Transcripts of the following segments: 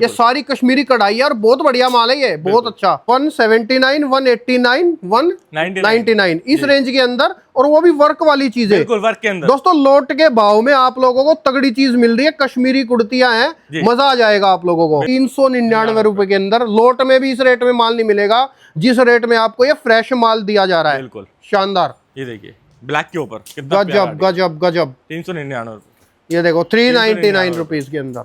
ये सारी कश्मीरी कढ़ाई है और बहुत बढ़िया माल है ये, बहुत अच्छा। 179, 189, 199 इस रेंज के अंदर, और वो भी वर्क वाली चीजें, बिल्कुल वर्क के अंदर। दोस्तों लोट के भाव में आप लोगों को तगड़ी चीज मिल रही है, कश्मीरी कुर्तियां हैं, मजा आ जाएगा आप लोगों को। 399 रुपए के अंदर, लोट में भी इस रेट में माल नहीं मिलेगा जिस रेट में आपको ये फ्रेश माल दिया जा रहा है। बिल्कुल शानदार, ये देखिए ब्लैक के ऊपर गजब गजब गजब। 399, ये देखो 399 रुपीज के अंदर,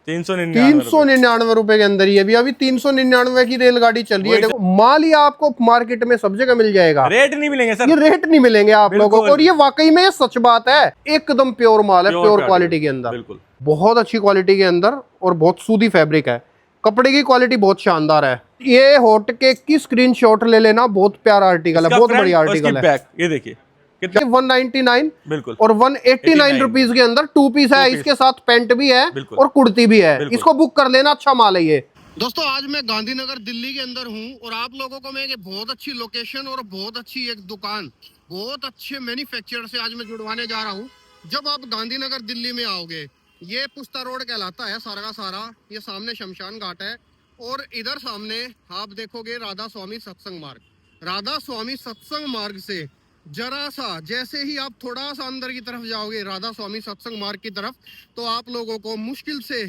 399 रुपए के अंदर ये भी अभी 399 की रेलगाड़ी चल रही है। देखो माल ही आपको मार्केट में सब जगह मिल जाएगा, रेट नहीं मिलेंगे सर, ये रेट नहीं मिलेंगे आप लोगों को, और ये वाकई में ये सच बात है, एकदम प्योर माल है, प्योर क्वालिटी के अंदर, बिल्कुल बहुत अच्छी क्वालिटी के अंदर, और बहुत सूदी फैब्रिक है, कपड़े की क्वालिटी बहुत शानदार है। ये हॉट केक की स्क्रीनशॉट ले लेना, बहुत प्यारा आर्टिकल है, बहुत बढ़िया आर्टिकल है। ये देखिए 199 बिल्कुल और 189 रुपीज के अंदर 2 पीस है, इसके साथ पैंट भी है और कुर्ती भी है, इसको बुक कर लेना, अच्छा माल है ये। दोस्तों आज मैं गांधीनगर दिल्ली के अंदर हूँ, और आप लोगों को मैं एक बहुत अच्छी लोकेशन और बहुत अच्छी एक दुकान, बहुत अच्छे मैन्युफैक्चरर से आज मैं जुड़वाने जा रहा हूँ। जब आप गांधीनगर दिल्ली में आओगे, ये पुस्ता रोड कहलाता है सारा का सारा, ये सामने शमशान घाट है, और इधर सामने आप देखोगे राधा स्वामी सत्संग मार्ग। राधा स्वामी सत्संग मार्ग से जरा सा जैसे ही आप थोड़ा सा अंदर की तरफ जाओगे राधा स्वामी सत्संग मार्ग की तरफ, तो आप लोगों को मुश्किल से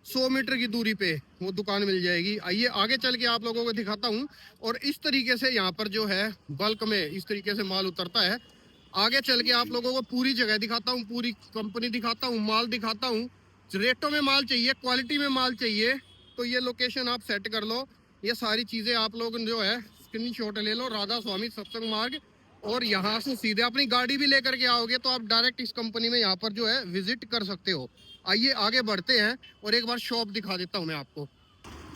100 मीटर की दूरी पे वो दुकान मिल जाएगी। आइए आगे चल के आप लोगों को दिखाता हूँ, और इस तरीके से यहाँ पर जो है बल्क में इस तरीके से माल उतरता है। आगे चल के आप लोगों को पूरी जगह दिखाता हूँ, पूरी कंपनी दिखाता हूँ, माल दिखाता हूँ। रेटों में माल चाहिए, क्वालिटी में माल चाहिए, तो ये लोकेशन आप सेट कर लो। ये सारी चीज़ें आप लोग जो है स्क्रीनशॉट ले लो, राधा स्वामी सत्संग मार्ग, और यहाँ से सीधे अपनी गाड़ी भी लेकर के आओगे तो आप डायरेक्ट इस कंपनी में यहाँ पर जो है विजिट कर सकते हो। आइए आगे बढ़ते हैं, और एक बार शॉप दिखा देता हूँ मैं आपको।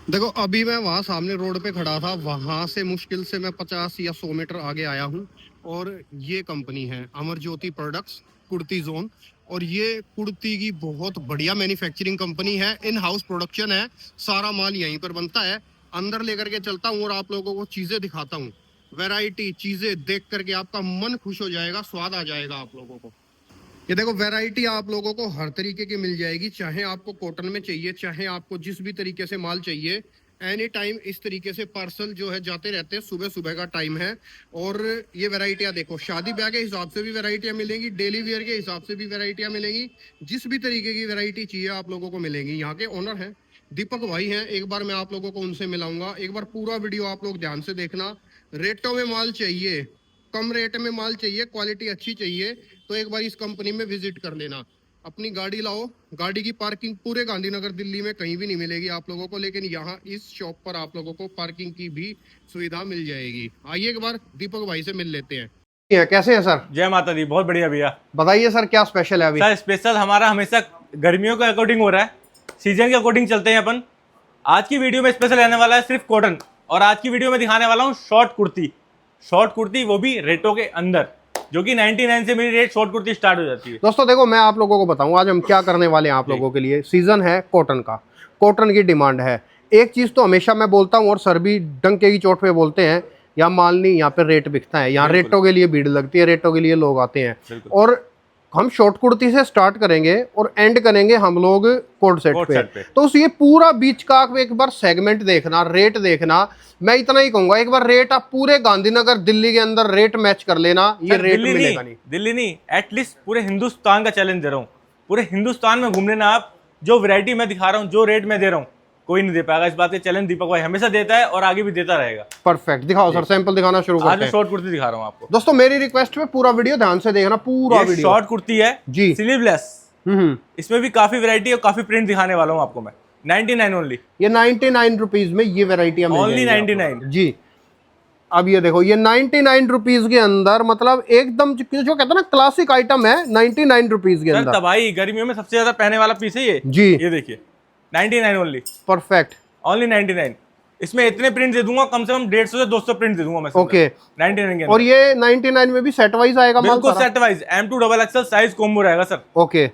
देखो अभी मैं वहाँ सामने रोड पे खड़ा था, वहाँ से मुश्किल से मैं 50 या 100 मीटर आगे आया हूँ, और ये कंपनी है अमर ज्योति प्रोडक्ट्स कुर्ती जोन, और ये कुर्ती की बहुत बढ़िया मैन्युफैक्चरिंग कंपनी है, इन हाउस प्रोडक्शन है, सारा माल यहीं पर बनता है। अंदर लेकर के चलता हूँ और आप लोगों को चीजें दिखाता हूँ, वैरायटी चीजें देख करके आपका मन खुश हो जाएगा, स्वाद आ जाएगा आप लोगों को। ये देखो वैरायटी आप लोगों को हर तरीके की मिल जाएगी, चाहे आपको कॉटन में चाहिए, चाहे आपको जिस भी तरीके से माल चाहिए, एनी टाइम इस तरीके से पार्सल जो है जाते रहते हैं, सुबह सुबह का टाइम है। और ये वैरायटियां देखो, शादी ब्याह के हिसाब से भी वैरायटियां मिलेंगी, डेली वेयर के हिसाब से भी वैरायटियां मिलेंगी, जिस भी तरीके की वैरायटी चाहिए आप लोगों को मिलेंगी। यहाँ के ओनर हैं दीपक भाई हैं, एक बार मैं आप लोगों को उनसे मिलाऊंगा। एक बार पूरा वीडियो आप लोग ध्यान से देखना। रेटों में माल चाहिए, कम रेट में माल चाहिए, क्वालिटी अच्छी चाहिए, तो एक बार इस कंपनी में विजिट कर लेना। अपनी गाड़ी लाओ, गाड़ी की पार्किंग पूरे गांधीनगर दिल्ली में कहीं भी नहीं मिलेगी आप लोगों को, लेकिन यहाँ इस शॉप पर आप लोगों को पार्किंग की भी सुविधा मिल जाएगी। आइए एक बार दीपक भाई से मिल लेते हैं। कैसे हैं सर? जय माता दी, बहुत बढ़िया भैया। बताइए सर क्या स्पेशल है अभी? सर स्पेशल हमारा हमेशा गर्मियों के अकॉर्डिंग हो रहा है, सीजन के अकॉर्डिंग चलते हैं अपन। आज की वीडियो में स्पेशल रहने वाला है सिर्फ कॉटन, और आज की वीडियो में दिखाने वाला हूँ शॉर्ट कुर्ती, वो भी रेटों के अंदर, जो कि 99 से मेरी रेट शॉर्ट कुर्ती स्टार्ट हो जाती है। दोस्तों देखो मैं आप लोगों को बताऊं आज हम क्या करने वाले हैं आप लोगों के लिए। सीजन है कॉटन का, कॉटन की डिमांड है। एक चीज़ तो हमेशा मैं बोलता हूं, और सर भी डंके की चोट पे बोलते हैं, यहाँ माल नहीं, यहाँ पे रेट बिकता है, यहाँ रेटों के लिए भीड़ लगती है, रेटों के लिए लोग आते हैं। और हम शॉर्ट कुर्ती से स्टार्ट करेंगे और एंड करेंगे हम लोग कोट सेट पे। तो ये पूरा बीच का एक बार सेगमेंट देखना, रेट देखना। मैं इतना ही कहूंगा, एक बार रेट आप पूरे गांधीनगर दिल्ली के अंदर रेट मैच कर लेना, ये रेट मिलेगा नहीं, दिल्ली नहीं, एटलीस्ट पूरे हिंदुस्तान का चैलेंज दे रहा हूँ। पूरे हिंदुस्तान में घूम लेना आप, जो वैरायटी मैं दिखा रहा हूँ, जो रेट मैं दे रहा हूँ, कोई नहीं दे पाएगा। इस बात का चैलेंज दीपक भाई हमेशा देता है और आगे भी देता रहेगा। परफेक्ट, दिखाओ सर, सैंपल दिखाना शुरू करते हैं। आज मैं शॉर्ट कुर्ती दिखा रहा हूँ आपको। दोस्तों मेरी रिक्वेस्ट पे पूरा वीडियो ध्यान से देखना, पूरा वीडियो। शॉर्ट कुर्ती है जी, स्लीवलेस। इसमें भी काफी वैरायटी और काफी प्रिंट दिखाने वाला हूँ आपको मैं। 99 ओनली, ये 99 रुपीज में ये वैरायटी ओनली 99 जी। अब ये देखो, ये 99 रुपीज के अंदर, मतलब एकदम जो कहते हैं ना क्लासिक आइटम है, 99 रुपीज के अंदर। तबाही, गर्मियों में सबसे ज्यादा पहने वाला पीस है ये जी। ये देखिए 99 ओनली, परफेक्ट, ओनली 99। इसमें इतने प्रिंट दे दूंगा, कम से कम 150 से 200 प्रिंट दे दूंगा मैं। ओके 99 के। और ये 99 में भी सेट वाइज आएगा माल? बिल्कुल set wise, M2 XXL size combo रहेगा सर। ओके,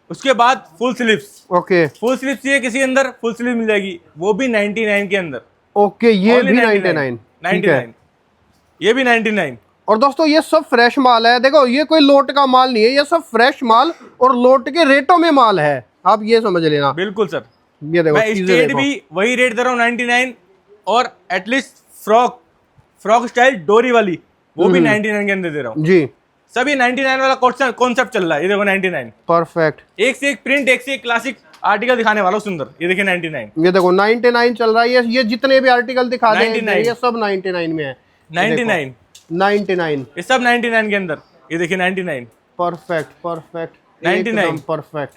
उसके बाद full sleeves. Okay, full sleeves चाहिए किसी अंदर, फुल स्लीव मिल जाएगी, वो भी 99 के अंदर। ओके, ये भी 99, ये भी 99। और दोस्तों ये सब फ्रेश माल है, देखो ये कोई लोट का माल नहीं है, ये सब फ्रेश माल और लोट के रेटों में माल है, आप ये समझ लेना। बिल्कुल सर, ये देखो मैं चीजें स्टेट देखो। भी वही रेट दे रहा हूँ 99, और एटलीस्ट फ्रॉक स्टाइल डोरी वाली वो भी 99 के अंदर दे रहा हूँ। जी सभी 99 वाला कॉन्सेप्ट चल रहा है। ये देखो 99, परफेक्ट। एक से एक प्रिंट, एक से एक क्लासिक आर्टिकल दिखाने वाला हूँ सुंदर। ये देखिए 99, ये देखो 99 चल रहा है। ये जितने भी आर्टिकल दिखा दे 99 ये सब 99 में है। 99, 99 ये सब 99 के अंदर। ये देखिए 99, परफेक्ट परफेक्ट 99 एकदम परफेक्ट।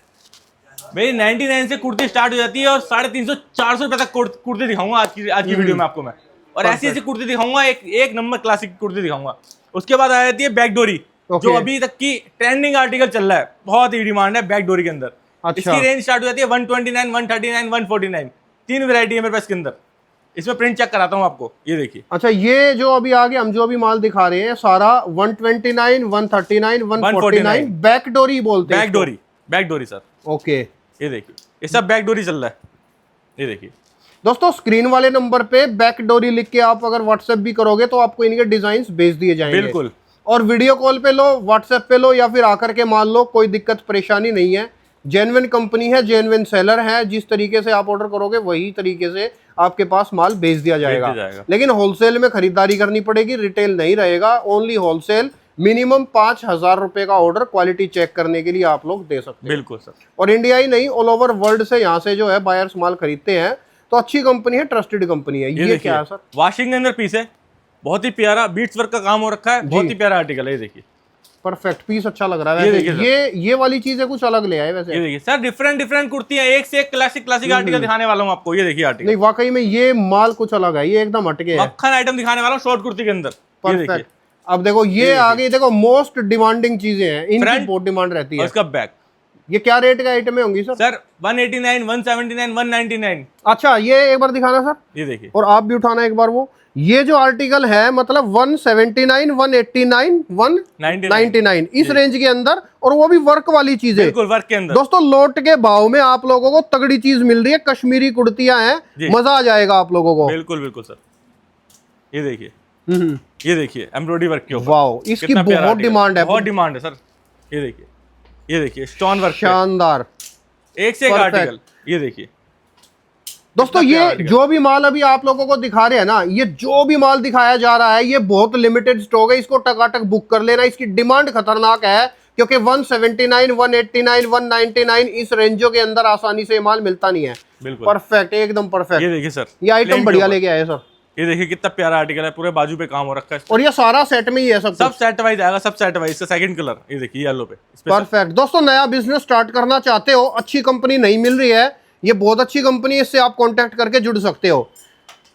मेरी 99 से कुर्ती स्टार्ट हो जाती है, और 350 400 रुपए तक कुर्ती दिखाऊंगा आज की वीडियो में आपको मैं। और ऐसी ऐसी कुर्ती दिखाऊंगा, एक नंबर क्लासिक कुर्ती दिखाऊंगा। उसके बाद आ जाती है बैक डोरी, जो अभी तक की ट्रेंडिंग आर्टिकल चल रहा है, बहुत ही डिमांड है बैक डोरी के अंदर। अच्छा। इसकी रेंज स्टार्ट हो जाती है 129, 139, 149, 3 वैरायटी है मेरे पास के अंदर। इसमें प्रिंट चेक कराता हूँ आपको, ये देखिए। अच्छा, ये जो अभी आगे हम जो भी माल दिखा रहे हैं सारा 129, 139, 149 बैक डोरी बोलते हैं। बैक डोरी सर। ओके, ये देखिए, ये सब बैक डोरी चल रहा है। ये देखिए दोस्तों, स्क्रीन वाले नंबर पे बैक डोरी लिख के आप अगर व्हाट्सएप भी करोगे तो आपको इनके डिजाइन भेज दिए जाएंगे। बिल्कुल। और वीडियो कॉल पे लो, व्हाट्सएप पे लो, या फिर आकर के मान लो, कोई दिक्कत परेशानी नहीं है। जेन्युइन कंपनी है, जेन्युइन सेलर है। जिस तरीके से आप ऑर्डर करोगे वही तरीके से आपके पास माल भेज दिया जाएगा। लेकिन होलसेल में खरीदारी करनी पड़ेगी, रिटेल नहीं रहेगा, ओनली होलसेल। मिनिमम 5,000 रुपए का ऑर्डर क्वालिटी चेक करने के लिए आप लोग दे सकते हैं। बिल्कुल सर। और इंडिया ही नहीं, ऑल ओवर वर्ल्ड से यहाँ से जो है बायर्स माल खरीदते हैं। तो अच्छी कंपनी है, ट्रस्टेड कंपनी है। ये क्या है सर? वॉशिंग के अंदर पीस है, बहुत ही प्यारा बीट्स वर्क का काम हो रखा है, बहुत ही प्यारा आर्टिकल है। ये देखिए, परफेक्ट पीस, अच्छा लग रहा है वैसे। ये वाली चीजें कुछ अलग ले आए वैसे। ये देखिए सर, डिफरेंट कुर्तियां, एक से एक क्लासिक आर्टिकल दिखाने वाला हूँ आपको। ये देखिए आर्टिकल, नहीं वाकई में ये माल कुछ अलग है, ये एकदम हटके है। मक्खन आइटम दिखाने वाला हूँ शॉर्ट कुर्ती के अंदर। परफेक्ट। अब देखो ये आगे देखो, मोस्ट डिमांडिंग चीजें हैं, इनकी बहुत डिमांड रहती है। उसका बैक, ये क्या रेट का आइटम है होंगी सर? सर 189, 179, 199। अच्छा, ये एक बार दिखाना सर। ये देखिए, और आप भी उठाना एक बार वो। ये जो आर्टिकल है मतलब 179, 189, 199 इस रेंज के अंदर, और वो भी वर्क वाली चीजें। बिल्कुल वर्क के अंदर। दोस्तों, लोट के भाव में आप लोगों को तगड़ी चीज मिल रही है। कश्मीरी कुर्तियां हैं, मजा आ जाएगा आप लोगों को। बिल्कुल सर। ये देखिए, ये देखिए एम्ब्रॉयडरी वर्क के ऊपर। वाओ, इसकी बहुत डिमांड है, बहुत डिमांड है सर। ये देखिए स्टोन वर्क, शानदार, एक से एक आर्टिकल। ये देखिए दोस्तों, ये जो भी माल अभी आप लोगों को दिखा रहे हैं ना, ये जो भी माल दिखाया जा रहा है ये बहुत लिमिटेड स्टॉक है। इसको टकाटक बुक कर लेना। इसकी डिमांड खतरनाक है, क्योंकि 179, 189, 199 इस रेंजों के अंदर आसानी से माल मिलता नहीं है। परफेक्ट, एकदम परफेक्ट। ये देखिए सर, ये आइटम बढ़िया लेके आए सर। ये देखिए कितना प्यारा आर्टिकल है, पूरे बाजू पे काम हो रखा है। और ये सारा सेट में ही है, सब सेट वाइज आएगा, सब सेट वाइज। इसका सेकंड कलर ये देखिए येलो पे। परफेक्ट। दोस्तों, नया बिजनेस स्टार्ट करना चाहते हो, अच्छी कंपनी नहीं मिल रही है, ये बहुत अच्छी कंपनी है, इससे आप कांटेक्ट करके जुड़ सकते हो।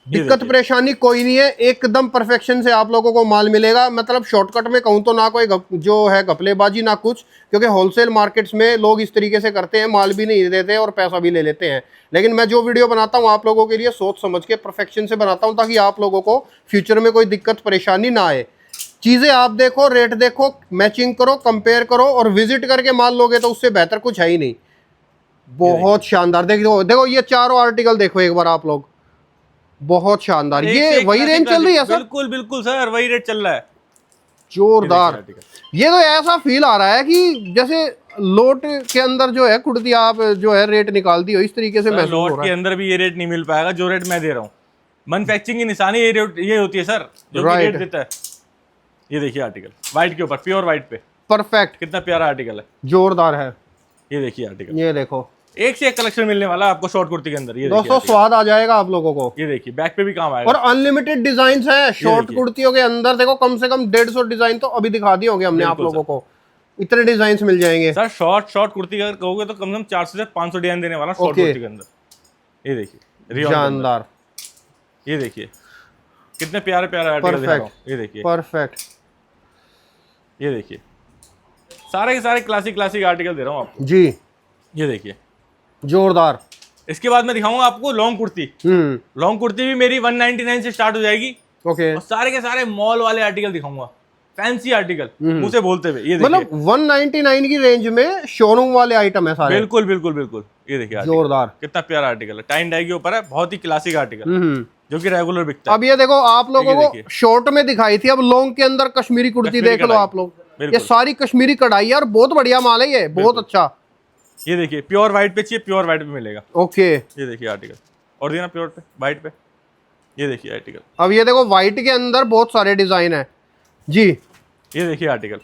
दिक्कत परेशानी कोई नहीं है, एकदम परफेक्शन से आप लोगों को माल मिलेगा। मतलब शॉर्टकट में कहूँ तो ना कोई जो है घपलेबाजी ना कुछ, क्योंकि होलसेल मार्केट्स में लोग इस तरीके से करते हैं, माल भी नहीं देते और पैसा भी ले लेते हैं। लेकिन मैं जो वीडियो बनाता हूँ आप लोगों के लिए सोच समझ के परफेक्शन से बनाता हूँ, ताकि आप लोगों को फ्यूचर में कोई दिक्कत परेशानी ना आए। चीज़ें आप देखो, रेट देखो, मैचिंग करो, कंपेयर करो, और विजिट करके माल लोगे तो उससे बेहतर कुछ है ही नहीं। बहुत शानदार। देखो ये चारों आर्टिकल देखो एक बार आप लोग, बहुत शानदार। ये वही रेंज चल रही है सर? बिल्कुल सर, वही रेट चल रहा है। जोरदार। ये तो ऐसा फील आ रहा है कि जैसे लोट के अंदर जो है कुर्ती आप जो है रेट निकालती हो, इस तरीके से महसूस हो रहा है। लोट के अंदर भी ये रेट नहीं मिल पाएगा जो रेट मैं दे रहा हूँ। मैन्युफैक्चरिंग की निशानी ये होती है सर, जो रेट देता है। ये देखिए आर्टिकल व्हाइट के ऊपर, प्योर व्हाइट पे। परफेक्ट, कितना प्यारा आर्टिकल है, जोरदार है। ये देखिए आर्टिकल, ये देखो, एक से एक कलेक्शन मिलने वाला है आपको शॉर्ट कुर्ती के अंदर। ये दोस्तों, स्वाद आ जाएगा आप लोगों को। ये देखिए बैक पे भी काम आएगा, और अनलिमिटेड डिजाइन है शॉर्ट कुर्तियों के अंदर। देखो कम से कम 150 डिजाइन तो अभी दिखा दिए होंगे हमने आप लोगों को। इतने डिजाइन मिल जाएंगे सर। शॉर्ट कुर्ती अगर कहोगे तो कम से कम 400 से 500 डिजाइन देने वाला शॉर्ट कुर्ती के अंदर। ये देखिए शानदार। ये देखिए कितने प्यारे आर्टिकल दिखा रहा हूं। ये देखिए परफेक्ट। ये देखिए सारे के सारे क्लासिक आर्टिकल दे रहा हूँ आपको जी। ये देखिए जोरदार। इसके बाद मैं दिखाऊंगा आपको लॉन्ग कुर्ती। लॉन्ग कुर्ती भी मेरी 199 से स्टार्ट हो जाएगी। ओके। और सारे के सारे मॉल वाले आर्टिकल दिखाऊंगा, फैंसी आर्टिकल मुंह से बोलते हुए। ये मतलब 199 की रेंज में शोरूम वाले आइटम है सारे। बिल्कुल। ये देखिए जोरदार, कितना प्यारा आर्टिकल है, टाइन डाई के ऊपर है, बहुत ही क्लासिक आर्टिकल जो कि रेगुलर बिकता है। अब ये देखो आप लोगों को शॉर्ट में दिखाई थी, अब लॉन्ग के अंदर कश्मीरी कुर्ती देख लो आप लोग। ये सारी कश्मीरी कढ़ाई है और बहुत बढ़िया माल है, ये बहुत अच्छा। ये देखिए प्योर व्हाइट पे चाहिए, प्योर व्हाइट पे मिलेगा। ओके, ये देखिए आर्टिकल, और देना प्योर पे, व्हाइट पे। ये देखिए आर्टिकल, अब ये देखो व्हाइट के अंदर बहुत सारे डिजाइन है जी। ये देखिए आर्टिकल।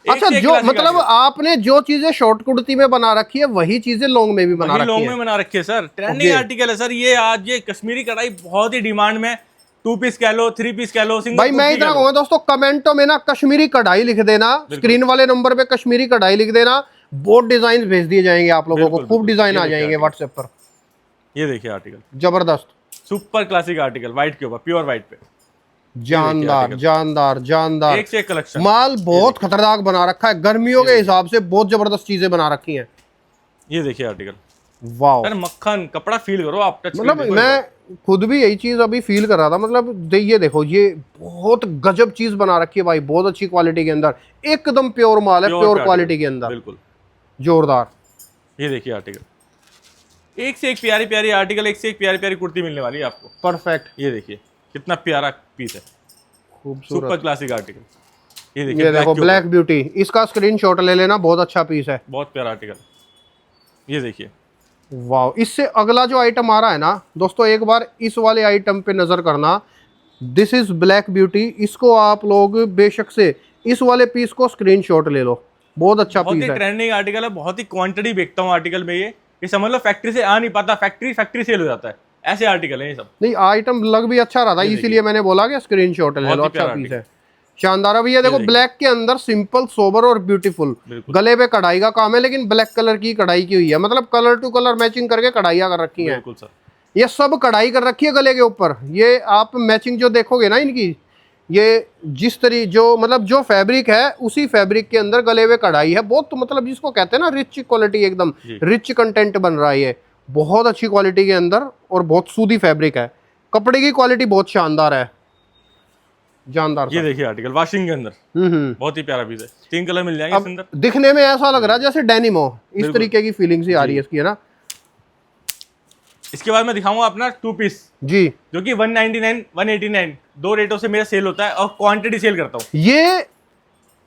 अच्छा, जो मतलब आपने जो चीजें शॉर्ट कुर्ती में बना रखी है वही चीजें लॉन्ग में भी बना रखी है। लॉन्ग में बना रखी है सर, ट्रेंडिंग आर्टिकल है सर ये। आज ये कश्मीरी कढ़ाई बहुत ही डिमांड में, 2 पीस कह लो, 3 पीस कह लो, सिंगल। भाई मैं इतना कहूंगा दोस्तों, कमेंटों में ना कश्मीरी कढ़ाई लिख देना, स्क्रीन वाले नंबर पे कश्मीरी कढ़ाई लिख देना, बहुत डिजाइन भेज दिए जाएंगे आप लोगों को, खूब डिजाइन आ जाएंगे व्हाट्सएप पर। ये देखिए आर्टिकल, जबरदस्त सुपर क्लासिक आर्टिकल, व्हाइट के ऊपर, प्योर व्हाइट पे, जानदार जानदार जानदार। एक से एक कलेक्शन, माल बहुत खतरनाक बना रखा है, गर्मियों के हिसाब से बहुत जबरदस्त चीजें बना रखी हैं। ये देखिए आर्टिकल, वाह सर मक्खन कपड़ा फील करो आप, टच मतलब मैं खुद भी यही चीज अभी फील कर रहा था। मतलब ये देखो, ये बहुत गजब चीज बना रखी है भाई, बहुत अच्छी क्वालिटी के अंदर, एकदम प्योर माल है, प्योर क्वालिटी के अंदर, बिल्कुल जोरदार। ये देखिए आर्टिकल, एक से एक प्यारी प्यारी आर्टिकल, एक से एक प्यारी प्यारी कुर्ती मिलने वाली है आपको। परफेक्ट, ये देखिए कितना प्यारा पीस है, खूबसूरत, सुपर क्लासिक आर्टिकल। ये देखो ब्लैक ब्यूटी, इसका स्क्रीनशॉट ले लेना, बहुत अच्छा पीस है, बहुत प्यारा आर्टिकल। ये देखिए, वाह। इससे अगला जो आइटम आ रहा है ना दोस्तों, एक बार इस वाले आइटम पे नजर करना, दिस इज ब्लैक ब्यूटी। इसको आप लोग बेशक से इस वाले पीस को स्क्रीनशॉट ले लो, बहुत अच्छा पीस है, ट्रेंडिंग आर्टिकल है, बहुत ही क्वांटिटी बेचता हूँ आर्टिकल में। ये समझ लो फैक्ट्री से आ नहीं पाता, फैक्ट्री सेल हो जाता है, ऐसे आर्टिकल है ये सब। नहीं, आइटम लग भी अच्छा रहा था, इसीलिए मैंने बोला कि स्क्रीनशॉट ले लो, अच्छा पीस है, शानदार। अभी ये देखो ब्लैक के अंदर सिंपल, सोबर और ब्यूटीफुल, गले पे कढ़ाई का काम है, लेकिन ब्लैक कलर की कढ़ाई की हुई है, मतलब कलर टू कलर मैचिंग करके कढ़ाइयां कर रखी हैं। ये सब कढ़ाई कर रखी है गले के ऊपर। ये आप मैचिंग जो देखोगे ना इनकी, ये जिस तरीके जो मतलब जो फैब्रिक है उसी फैब्रिक के अंदर गले में कढ़ाई है, बहुत मतलब जिसको कहते हैं ना रिच क्वालिटी, एकदम रिच कंटेंट बन रहा है ये, बहुत अच्छी क्वालिटी के अंदर, और बहुत सूदी फैब्रिक है, कपड़े की क्वालिटी बहुत शानदार है, जानदार। ये देखिए आर्टिकल वॉशिंग के अंदर, बहुत ही प्यारा पीस है, 3 कलर मिल जाएंगे इसके अंदर। दिखने में ऐसा लग रहा है जैसे डेनिम हो, इस तरीके की फीलिंग सी आ रही है इसकी, है ना। इसके बाद मैं दिखाऊंगा अपना 2 पीस जी, जो कि 199 189 दो रेटों से मेरा सेल होता है, और क्वांटिटी सेल करता हूँ।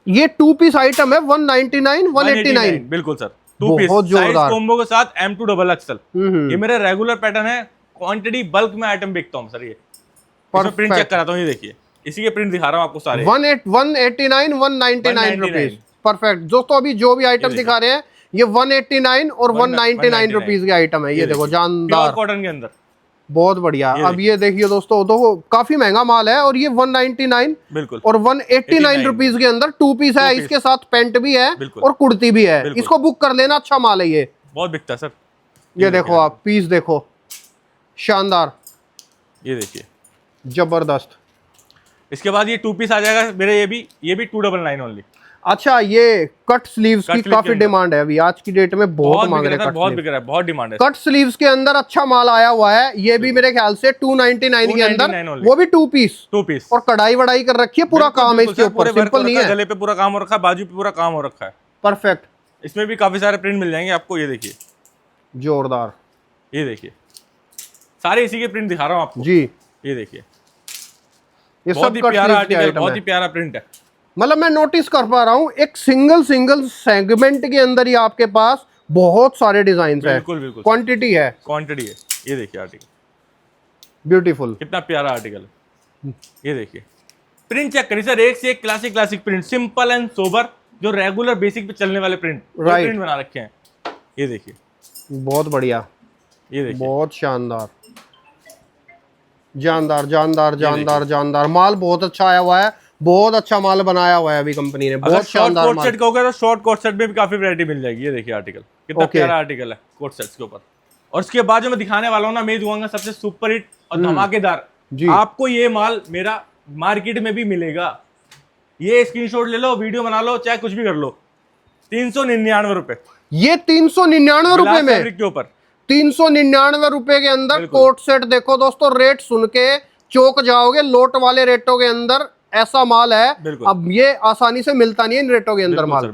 ये 2 पीस आइटम है, 199 189, बिल्कुल सर, 2 पीस साइज कॉम्बो के साथ, M2 डबल एक्सल। ये मेरा रेगुलर पैटर्न है, क्वांटिटी बल्क में आइटम बेचता हूँ सर। ये प्रिंट चेक कराता हूँ, ये देखिए इसी के प्रिंट दिखा रहा हूँ आपको सारे, 189 199 रुपीज। परफेक्ट दोस्तों, अभी जो भी आइटम दिखा रहे हैं ये 189 और 199 रुपीज के आइटम है। ये देखो जानदार कॉटन के अंदर, बहुत बढ़िया। अब ये देखिए दोस्तों, तो काफी महंगा माल है, और ये 199 बिल्कुल और 189 रुपीज के अंदर 2 पीस है, इसके साथ पैंट भी है और कुर्ती भी है, इसको बुक कर लेना, अच्छा माल है, ये बहुत बिकता है सर। ये देखो आप पीस देखो, शानदार, ये देखिए जबरदस्त। इसके बाद ये 2 पीस आ जाएगा मेरे, ये भी 299 ओनली। अच्छा, ये कट स्लीव्स की काफी डिमांड है अभी आज की डेट में, बहुत मांग रहे हैं, बहुत बिक रहा है, बहुत डिमांड है। कट स्लीव्स के अंदर अच्छा माल आया हुआ है, ये भी मेरे ख्याल से 299 के अंदर, वो भी 2 पीस, और कढ़ाई वढ़ाई कर रखी है, पूरा काम है इसके ऊपर, सिंपल नहीं है, गले पे पूरा काम हो रखा है, बाजू पे पूरा काम हो रखा है, परफेक्ट। इसमें भी काफी सारे प्रिंट मिल जाएंगे आपको, ये देखिए जोरदार, ये देखिए सारे इसी के प्रिंट दिखा रहा हूँ आपको जी। ये देखिए, ये सब प्यारा आर्टिकल, बहुत ही प्यारा प्रिंट है। मतलब मैं नोटिस कर पा रहा हूँ, एक सिंगल सेगमेंट के अंदर ही आपके पास बहुत सारे डिजाइन है, बिल्कुल क्वांटिटी है। ये देखिए आर्टिकल, ब्यूटीफुल, कितना प्यारा आर्टिकल है। ये देखिए प्रिंट चेक करिए सर, एक से एक classic print, simple and sober, जो रेगुलर बेसिक पे चलने वाले प्रिंट बना रखे हैं। ये देखिए बहुत बढ़िया, ये देखिए बहुत शानदार, जानदार माल बहुत अच्छा आया हुआ है, बहुत अच्छा माल बनाया हुआ है अभी कंपनी ने, बहुत शानदार माल। कोट सेट कहोगे तो शॉर्ट कोट सेट में भी काफी वैरायटी मिल जाएगी। ये देखिए आर्टिकल, कितना प्यारा आर्टिकल है कोट सेट्स के ऊपर। और उसके बाद जो मैं दिखाने वाला हूँ ना, मैं दूंगा सबसे सुपर हिट और धमाकेदार, आपको ये माल मेरा मार्केट में भी मिलेगा। ये स्क्रीनशॉट ले लो, वीडियो बना लो, चाहे कुछ भी कर लो, 399 रुपए। ये 399 रुपए में के ऊपर 399 रुपए के अंदर कोट सेट। देखो दोस्तों, रेट सुन के चौंक जाओगे, लोट वाले रेटों के अंदर ऐसा माल है, अब ये आसानी से मिलता नहीं है इन रेटों के अंदर माल।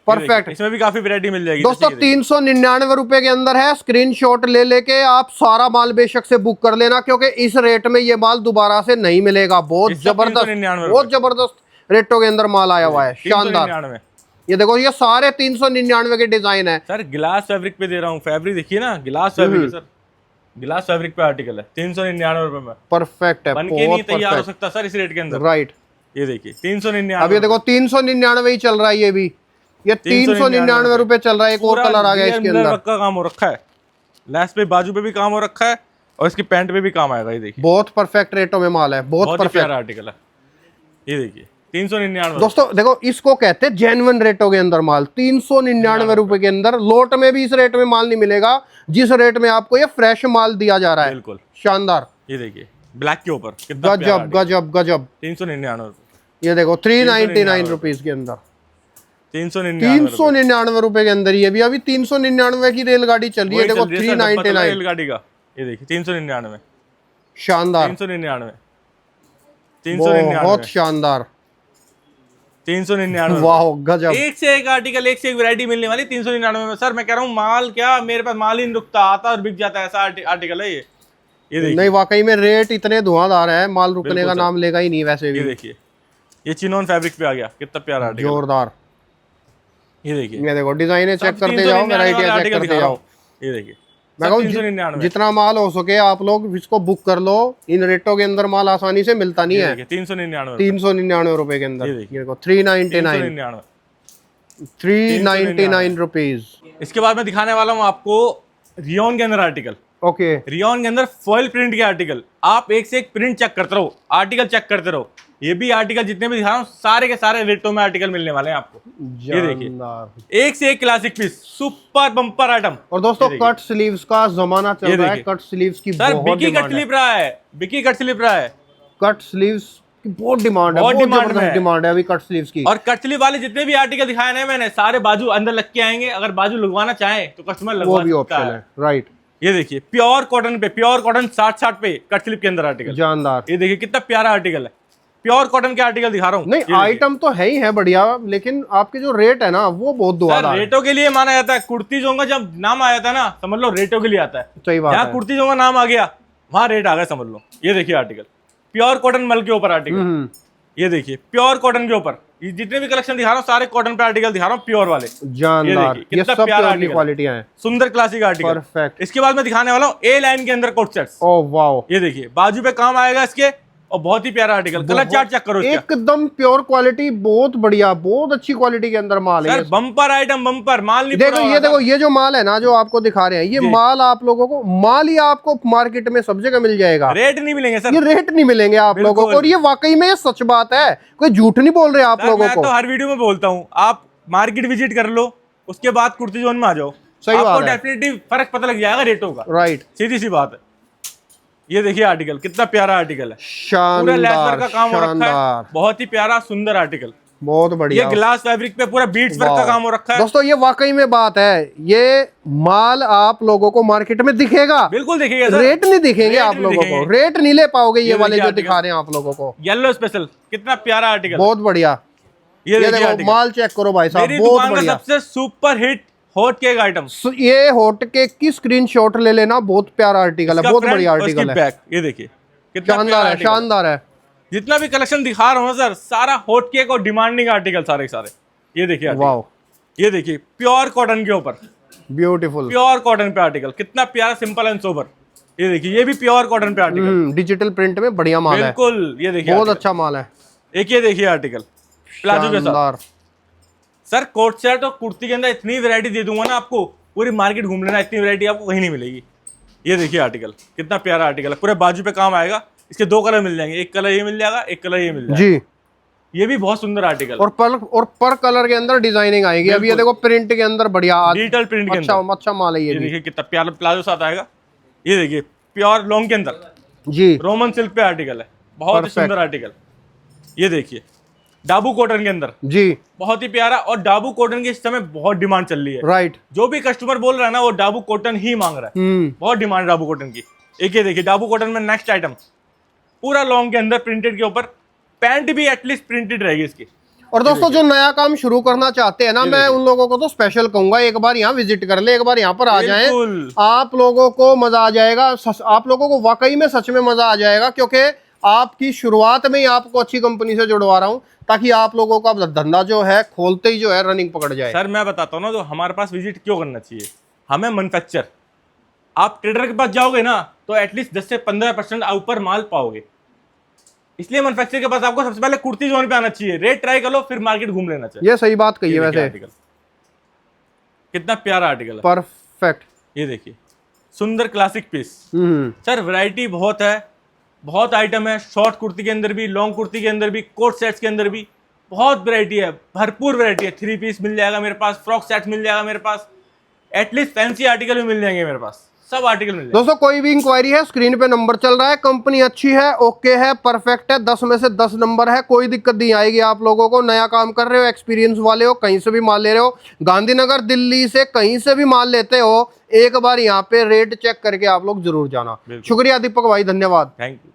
परफेक्ट, इसमें भी काफी वैरायटी मिल जाएगी दोस्तों। 399 रुपए के अंदर है, स्क्रीनशॉट ले लेके आप सारा माल बेशक से बुक कर लेना, क्योंकि इस रेट में ये माल दोबारा से नहीं मिलेगा। बहुत जबरदस्त रेटों के अंदर माल आया हुआ है, शानदार। ये देखो ये सारे 399 के डिजाइन है सर। गिलास फैब्रिक पे दे रहा हूँ, फैब्रिक देखिए ना, गिलास फैब्रिक है सर, गिलास फैब्रिक पे आर्टिकल है, 399 रुपए में। परफेक्ट है, बन के नहीं तैयार हो सकता सर इस रेट के अंदर। राइट, ये देखिए 399। अब ये देखो 399 ही चल रहा है, ये भी ये 399 रुपए चल रहा है। एक और कलर आ गया इसके अंदर, का काम हो रखा है, लैस पे बाजू पे भी काम हो रखा है और इसकी पैंट पे भी काम आएगा। ये देखिए बहुत परफेक्ट रेटों में माल है, बहुत परफेक्ट आर्टिकल है। ये देखिए 399। दोस्तों देखो इसको कहते हैं जेन्युइन रेटों के अंदर माल। 399 रुपए के अंदर लोट में भी इस रेट में माल नहीं मिलेगा जिस रेट में आपको ये फ्रेश माल दिया जा रहा है। बिल्कुल शानदार। ये देखिए ब्लैक के ऊपर कितना गजब गजब गजब। 399। ये देखो 399 रुपीज के अंदर, 399 रुपए के अंदर ये भी अभी 399 की रेलगाड़ी चल रही है। देखो 399 रेलगाड़ी का, ये देखिए 399। शानदार, 399 बहुत शानदार, 399। वाह गजब। एक से एक आर्टिकल, एक से एक वैरायटी मिलने वाली 399 में। सर मैं कह रहा हूँ माल क्या, मेरे पास माल ही नहीं रुकता, आता और बिक जाता है, ऐसा आर्टिकल है ये देखिए। नहीं वाकई में रेट इतने धुआंधार है, माल रुकने का नाम लेगा ही नहीं वैसे भी। ये देखिए ये चिनोन फैब्रिक पे आ गया, कितना प्यारा आर्टिकल, जोरदार। ये देखिए, ये देखो डिजाइने चेक करते जाओ, वैरायटियां चेक करते जाओ। ये देखिए मैं कहूँ जितना माल हो सके आप लोग इसको बुक कर लो, इन रेटों के अंदर माल आसानी से मिलता नहीं है। 399 रुपए के अंदर। ये देखो 399 रुपीज। इसके बाद मैं दिखाने वाला हूँ आपको रियोन के अंदर आर्टिकल। ओके, रियोन के अंदर फॉइल प्रिंट के आर्टिकल। आप एक से एक प्रिंट चेक करते रहो, आर्टिकल चेक करते रहो। ये भी आर्टिकल जितने भी दिखा रहा हूँ सारे के सारे रेटों में आर्टिकल मिलने वाले हैं आपको। ये देखिए एक से एक classic piece, super bumper item. और दोस्तों कट स्लीव्स का जमाना चल रहा है, कट स्लीव्स की सर बहुत बिकी कट स्लीव रहा है, बिकी कट स्लीव रहा है, कट स्लीव्स की बहुत डिमांड है, बहुत जबरदस्त डिमांड है अभी कट स्लीव्स की। और कट स्लीव वाले जितने भी आर्टिकल दिखाए हैं मैंने, सारे बाजू अंदर लग के आएंगे। अगर बाजू लगवाना चाहे तो कस्टमर लगवा सकता है। राइट, ये देखिए प्योर कॉटन पे, प्योर कॉटन 60 पे कट स्लीव के अंदर आर्टिकल, जानदार। ये देखिए कितना प्यारा आर्टिकल है, प्योर कॉटन के आर्टिकल दिखा रहा हूँ। नहीं आइटम तो है ही है बढ़िया, लेकिन आपके जो रेट है ना वो बहुत दुआदार है। रेटों के लिए माना जाता है। कुर्ती जोंगा जब नाम आया था ना, समझ लो रेटों के लिए आता है। सही बात है, कुर्ती जोंगा नाम आ गया वहां रेट आ गया, समझ लो। ये देखिए आर्टिकल प्योर कॉटन मल के ऊपर आर्टिकल, ये देखिए प्योर कॉटन के ऊपर। जितने भी कलेक्शन दिखा रहा हूँ सारे कॉटन पे आर्टिकल दिखा रहा हूँ, प्योर वाले, जानदार। ये सब प्योर क्वालिटियां हैं, सुंदर क्लासिक आर्टिकल, परफेक्ट। इसके बाद मैं दिखाने वाला हूँ ए लाइन के अंदर कोट सेट्स। ओह वाओ, ये देखिए बाजू पे काम आएगा इसके, और बहुत ही प्यारा आर्टिकल। कलर चार्ट चेक करो, एकदम प्योर क्वालिटी, बहुत बढ़िया, बहुत अच्छी क्वालिटी के अंदर माल है। बम्पर आइटम, बम्पर माल नहीं। देखो ये जो माल है ना जो आपको दिखा रहे हैं, ये माल आप लोगों को, माल ही आपको मार्केट में सब जगह मिल जाएगा, रेट नहीं मिलेंगे सर, ये रेट नहीं मिलेंगे आप लोगों को। और ये वाकई में सच बात है, कोई झूठ नहीं बोल रहे आप लोगों को। तो हर वीडियो में बोलता हूँ, आप मार्केट विजिट कर लो, उसके बाद कुर्ती जोन में आ जाओ, सही बात है, डेफिनेटली फर्क पता लग जाएगा रेटों का। राइट, सीधी सी बात है। ये देखिए आर्टिकल कितना प्यारा आर्टिकल है, पूरा लेस वर्क का काम हो रखा है, बहुत ही प्यारा सुंदर आर्टिकल, बहुत बढ़िया। ये ग्लास फैब्रिक पे पूरा बीट्स वर्क का काम हो रखा है। दोस्तों ये वाकई में बात है, ये माल आप लोगों को मार्केट में दिखेगा, बिल्कुल दिखेगा सर। रेट नहीं दिखेंगे आप लोगों को, रेट नहीं ले पाओगे ये वाले जो दिखा रहे हैं आप लोगों को। येलो स्पेशल कितना प्यारा आर्टिकल, बहुत बढ़िया। ये देखो माल चेक करो भाई साहब, बहुत बढ़िया। सबसे super hit hot cake item, ये हॉट केक की स्क्रीनशॉट ले लेना, बहुत प्यारा आर्टिकल है, बहुत बढ़िया आर्टिकल है। ये देखिए शानदार है, शानदार है। जितना भी कलेक्शन दिखा रहा हूँ सर, सारा हॉट केक और डिमांडिंग आर्टिकल सारे के सारे। ये देखिए वाओ, ये देखिए प्योर कॉटन के ऊपर, ब्यूटीफुल प्योर कॉटन पे आर्टिकल, कितना प्यारा, सिंपल एंड सोबर। ये देखिए ये भी प्योर कॉटन पे आर्टिकल, डिजिटल प्रिंट में बढ़िया माल है, बिल्कुल। ये देखिए बहुत अच्छा माल है। एक ये देखिए आर्टिकल प्लाजो के साथ। सर कोट सेट और कुर्ती के अंदर इतनी वैरायटी दे दूंगा ना आपको, पूरी मार्केट घूम लेना, इतनी वैरायटी आपको कहीं नहीं मिलेगी। ये देखिए आर्टिकल कितना प्यारा आर्टिकल है, पूरे बाजू पे काम आएगा। इसके दो कलर मिल जाएंगे, एक कलर ये मिल जाएगा, एक कलर ये मिल जाएगा जी। ये भी बहुत सुंदर आर्टिकल, और पर कलर के अंदर डिजाइनिंग आएगी। अभी ये देखो प्रिंट के अंदर बढ़िया डिजिटल प्रिंट के अंदर अच्छा माल है। ये देखिए कितना प्यारा प्लाजो साथ आएगा। ये देखिए प्योर लॉन्ग के अंदर जी, रोमन सिल्क पे आर्टिकल है, बहुत ही सुंदर आर्टिकल। ये देखिए डाबू कॉटन के अंदर जी, बहुत ही प्यारा। और डाबू कॉटन की इस समय बहुत डिमांड चल रही है, राइट। जो भी कस्टमर बोल रहा है ना, वो डाबू कॉटन ही मांग रहा है, बहुत डिमांड डाबू कॉटन की। एक ये देखिए डाबू कॉटन में नेक्स्ट आइटम, पूरा लॉन्ग के अंदर प्रिंटेड के ऊपर, पैंट भी एटलीस्ट प्रिंटेड रहेगी इसकी। और दोस्तों जो नया काम शुरू करना चाहते हैं ना, मैं उन लोगों को तो स्पेशल कहूंगा, एक बार यहाँ विजिट कर ले, एक बार यहाँ पर आ जाएं, आप लोगों को मजा आ जाएगा, आप लोगों को वाकई में सच में मजा आ जाएगा। क्योंकि आपकी शुरुआत में ही आपको अच्छी कंपनी से जुड़वा रहा हूँ, ताकि आप लोगों का धंधा जो है खोलते ही जो है रनिंग पकड़ जाए। सर मैं बताता हूँ ना, तो हमारे पास विजिट क्यों करना चाहिए, हमें मैन्युफैक्चर, आप ट्रेडर के पास जाओगे ना तो एटलीस्ट 10 से 15% ऊपर माल पाओगे, इसलिए मैन्युफैक्चर के पास आपको सबसे पहले कुर्ती जोन पे आना चाहिए, रेट ट्राई कर लो, फिर मार्केट घूम लेना चाहिए। ये सही बात कही है वैसे। आर्टिकल कितना प्यारा आर्टिकल है, परफेक्ट। ये देखिए सुंदर क्लासिक पीस। सर वैरायटी बहुत है, बहुत आइटम है, शॉर्ट कुर्ती के अंदर भी, लॉन्ग कुर्ती के अंदर भी, कोट सेट्स के अंदर भी बहुत वैरायटी है, भरपूर वैरायटी है। 3 पीस मिल जाएगा मेरे पास, फ्रॉक सेट मिल जाएगा मेरे पास, एटलीस्ट फैंसी आर्टिकल भी मिल जाएंगे मेरे पास, सब आर्टिकल मिल जाएंगे। दोस्तों कोई भी इंक्वायरी है, स्क्रीन पे नंबर चल रहा है, कंपनी अच्छी है, ओके है, परफेक्ट है, 10 में से 10 नंबर है, कोई दिक्कत नहीं आएगी आप लोगों को। नया काम कर रहे हो, एक्सपीरियंस वाले हो, कहीं से भी माल ले रहे हो, गांधीनगर दिल्ली से कहीं से भी माल लेते हो, एक बार यहाँ पे रेट चेक करके आप लोग जरूर जाना। शुक्रिया दीपक भाई, धन्यवाद। Thank you.